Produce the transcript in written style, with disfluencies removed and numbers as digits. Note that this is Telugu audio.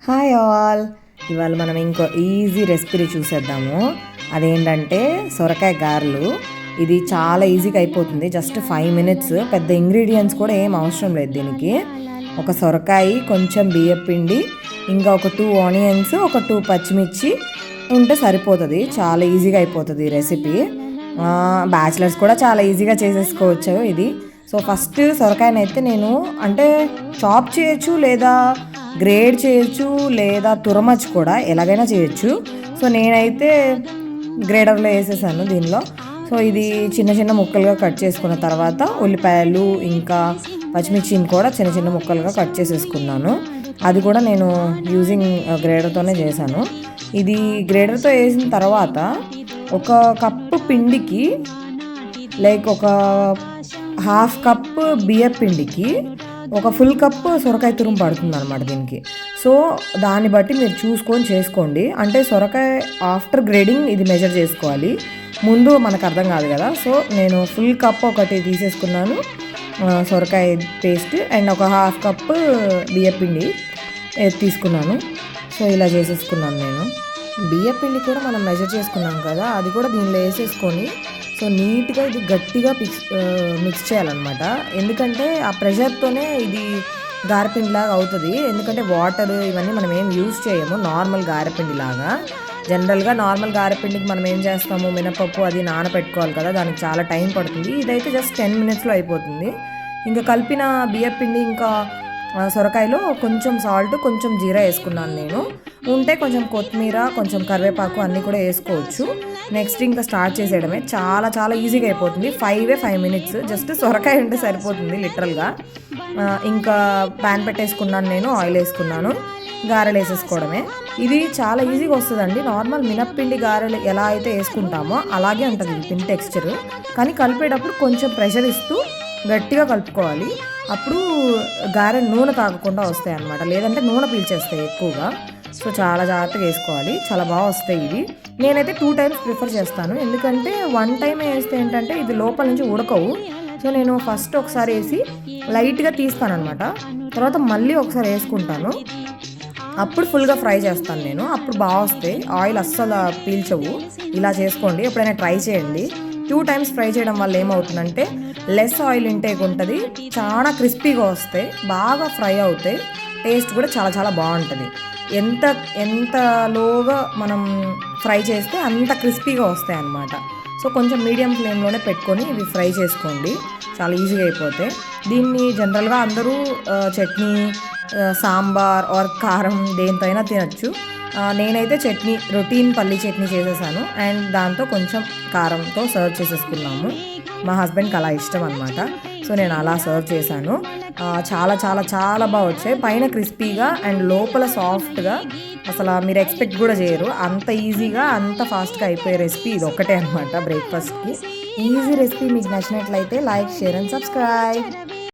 Hi all. ఇవాళ మనం ఇంకో ఈజీ రెసిపీని చూసేద్దాము. అదేంటంటే సొరకాయ గారెలు. ఇది చాలా ఈజీగా అయిపోతుంది, జస్ట్ 5 minutes. పెద్ద ఇంగ్రీడియంట్స్ కూడా ఏం అవసరం లేదు దీనికి. ఒక సొరకాయ, కొంచెం బియ్యం పిండి, ఇంకా ఒక 2 ఆనియన్స్, ఒక 2 పచ్చిమిర్చి ఉంటే సరిపోతుంది. చాలా ఈజీగా అయిపోతుంది ఈ రెసిపీ. బ్యాచిలర్స్ కూడా చాలా ఈజీగా చేసేసుకోవచ్చు ఇది. సో ఫస్ట్ సొరకాయనైతే నేను అంటే చాప్ చేయొచ్చు, లేదా గ్రేడ్ చేయొచ్చు, లేదా తురమచ్చు కూడా, ఎలాగైనా చేయొచ్చు. సో నేనైతే గ్రేడర్లో వేసేసాను దీనిలో. సో ఇది చిన్న చిన్న ముక్కలుగా కట్ చేసుకున్న తర్వాత ఉల్లిపాయలు ఇంకా పచ్చిమిర్చిని కూడా చిన్న చిన్న ముక్కలుగా కట్ చేసేసుకున్నాను. అది కూడా నేను యూజింగ్ గ్రేడర్తోనే చేశాను. ఇది గ్రేడర్తో వేసిన తర్వాత ఒక కప్పు పిండికి లైక్ ఒక 1/2 కప్పు బియ్యం పిండికి ఒక ఫుల్ కప్పు సొరకాయ తురుము పడుతుంది అనమాట దీనికి. సో దాన్ని బట్టి మీరు చూసుకొని చేసుకోండి. అంటే సొరకాయ ఆఫ్టర్ గ్రేడింగ్ ఇది మెజర్ చేసుకోవాలి, ముందు మనకు అర్థం కాదు కదా. సో నేను ఫుల్ కప్ ఒకటి తీసేసుకున్నాను సొరకాయ పేస్ట్, అండ్ ఒక 1/2 కప్పు బియ్యం పిండి తీసుకున్నాను. సో ఇలా చేసేసుకున్నాను నేను. బియ్యం పిండి కూడా మనం మెజర్ చేసుకున్నాం కదా, అది కూడా దీనిలో వేసేసుకొని సో నీట్గా ఇది గట్టిగా మిక్స్ చేయాలన్నమాట. ఎందుకంటే ఆ ప్రెషర్తోనే ఇది గారెపిండిలాగా అవుతుంది. ఎందుకంటే వాటర్ ఇవన్నీ మనం ఏం యూజ్ చేయము నార్మల్ గారెపిండిలాగా. జనరల్గా నార్మల్ గారెపిండికి మనం ఏం చేస్తాము, మినపప్పు అది నానబెట్టుకోవాలి కదా, దానికి చాలా టైం పడుతుంది. ఇదైతే జస్ట్ 10 minutesలో అయిపోతుంది. ఇంకా కలిపిన బియ్యం పిండి ఇంకా సొరకాయలో కొంచెం సాల్ట్, కొంచెం జీరా వేసుకున్నాను నేను. ఉంటే కొంచెం కొత్తిమీర, కొంచెం కరివేపాకు అన్నీ కూడా వేసుకోవచ్చు. నెక్స్ట్ ఇంకా స్టార్ట్ చేసేయడమే. చాలా చాలా ఈజీగా అయిపోతుంది. 5 minutes జస్ట్ సొరకాయ ఉంటే సరిపోతుంది లిటరల్గా. ఇంకా ప్యాన్ పెట్టేసుకున్నాను నేను, ఆయిల్ వేసుకున్నాను, గారెలు వేసేసుకోవడమే. ఇది చాలా ఈజీగా వస్తుందండి. నార్మల్ మినప్పిండి గారెలు ఎలా అయితే వేసుకుంటామో అలాగే ఉంటుంది ఇది పిండి టెక్స్చర్. కానీ కలిపేటప్పుడు కొంచెం ప్రెషర్ ఇస్తూ గట్టిగా కలుపుకోవాలి. అప్పుడు గారె నూనె తాగకుండా వస్తాయి అన్నమాట, లేదంటే నూనె పీల్చేస్తాయి ఎక్కువగా. సో చాలా జాగ్రత్తగా వేసుకోవాలి, చాలా బాగా వస్తాయి ఇవి. నేనైతే 2 times ప్రిఫర్ చేస్తాను, ఎందుకంటే 1 time వేస్తే ఏంటంటే ఇది లోపల నుంచి ఉడకవు. సో నేను ఫస్ట్ ఒకసారి వేసి లైట్గా తీస్తాను అనమాట, తర్వాత మళ్ళీ ఒకసారి వేసుకుంటాను, అప్పుడు ఫుల్గా ఫ్రై చేస్తాను నేను. అప్పుడు బాగా వస్తాయి, ఆయిల్ అస్సలు పీల్చవు. ఇలా చేసుకోండి, ఎప్పుడైనా ట్రై చేయండి. 2 times ఫ్రై చేయడం వల్ల ఏమవుతుందంటే లెస్ ఆయిల్ ఇంటేక్ ఉంటుంది, చాలా క్రిస్పీగా వస్తాయి, బాగా ఫ్రై అవుతాయి, టేస్ట్ కూడా చాలా చాలా బాగుంటుంది. ఎంత లోగా మనం ఫ్రై చేస్తే అంత క్రిస్పీగా వస్తాయి అన్నమాట. సో కొంచెం మీడియం ఫ్లేమ్లోనే పెట్టుకొని ఇవి ఫ్రై చేసుకోండి, చాలా ఈజీగా అయిపోతాయి. దీన్ని జనరల్గా అందరూ చట్నీ, సాంబార్ ఆర్ కారం దేంతో అయినా తినచ్చు. నేనైతే చట్నీ, రొటీన్ పల్లి చట్నీ చేసేసాను, అండ్ దాంతో కొంచెం కారంతో సర్వ్ చేసేసుకున్నాము. మా హస్బెండ్కి అలా ఇష్టం అనమాట, సో నేను అలా సర్వ్ చేశాను. చాలా చాలా చాలా బాగా వచ్చాయి, పైన క్రిస్పీగా అండ్ లోపల సాఫ్ట్గా. అసలు మీరు ఎక్స్పెక్ట్ కూడా చేయరు, అంత ఈజీగా అంత ఫాస్ట్గా అయిపోయే రెసిపీ ఇది ఒక్కటే అనమాట బ్రేక్ఫాస్ట్కి. ఈజీ రెసిపీ మీకు నచ్చినట్లయితే లైక్, షేర్ అండ్ సబ్స్క్రైబ్.